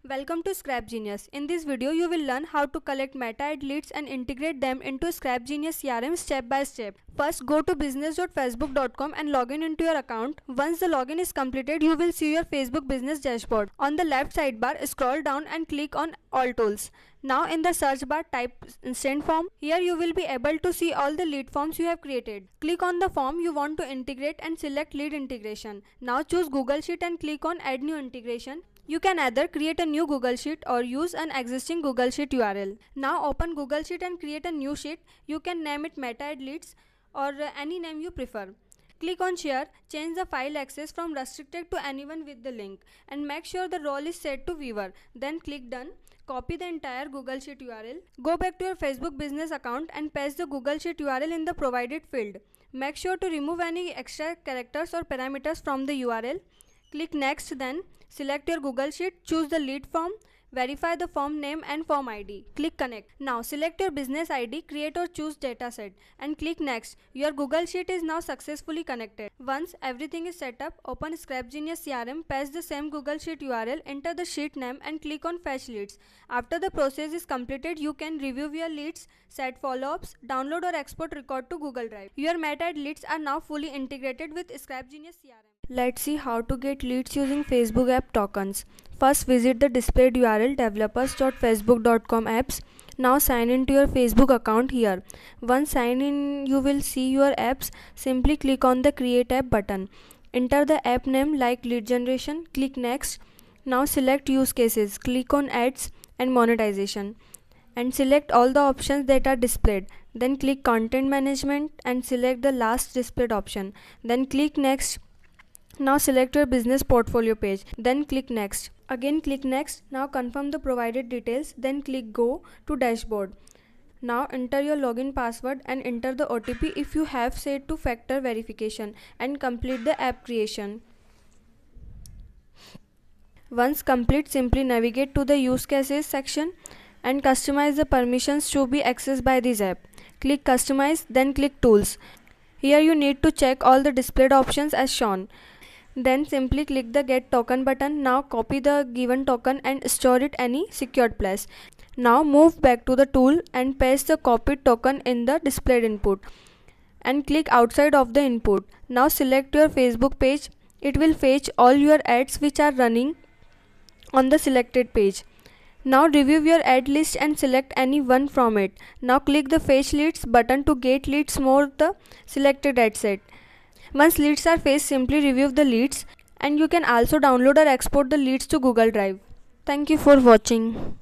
Welcome to Scrap Genius. In this video, you will learn how to collect meta ad leads and integrate them into Scrap Genius CRM step by step. First, go to business.facebook.com and log in into your account. Once the login is completed, you will see your Facebook business dashboard. On the left sidebar, scroll down and click on All Tools. Now in the search bar, type Send Form. Here you will be able to see all the lead forms you have created. Click on the form you want to integrate and select Lead Integration. Now choose Google Sheet and click on Add New Integration. You can either create a new Google Sheet or use an existing Google Sheet URL. Now open Google Sheet and create a new sheet. You can name it Meta Ad Leads or any name you prefer. Click on Share, change the file access from restricted to anyone with the link and make sure the role is set to Viewer. Then click Done. Copy the entire Google Sheet URL. Go back to your Facebook business account and paste the Google Sheet URL in the provided field. Make sure to remove any extra characters or parameters from the URL. Click Next, then select your Google Sheet, choose the lead form, verify the form name and form ID. Click Connect. Now select your business ID, create or choose dataset and click Next. Your Google Sheet is now successfully connected. Once everything is set up, open Scrap Genius CRM, paste the same Google Sheet URL, enter the sheet name and click on Fetch Leads. After the process is completed, you can review your leads, set follow-ups, download or export record to Google Drive. Your Meta ad leads are now fully integrated with Scrap Genius CRM. Let's see how to get leads using Facebook app tokens. First, visit the displayed URL developers.facebook.com apps. Now sign into your Facebook account here. Once sign in, you will see your apps. Simply click on the Create App button. Enter the app name like Lead Generation. Click Next. Now select Use Cases. Click on Ads and Monetization and select all the options that are displayed. Then click Content Management and select the last displayed option. Then click Next. Now select your business portfolio page, then click Next. Again click Next. Now confirm the provided details, then click Go to Dashboard. Now enter your login password and enter the OTP if you have set to factor verification and complete the app creation. Once complete, simply navigate to the Use Cases section and customize the permissions to be accessed by this app. Click Customize, then click Tools. Here you need to check all the displayed options as shown. Then simply click the Get Token button. Now copy the given token and store it any secured place. Now move back to the tool and paste the copied token in the displayed input and click outside of the input. Now select your Facebook page. It will fetch all your ads which are running on the selected page. Now review your ad list and select any one from it. Now click the Fetch Leads button to get leads more the selected ad set. Once leads are fetched, simply review the leads and you can also download or export the leads to Google Drive. Thank you for watching.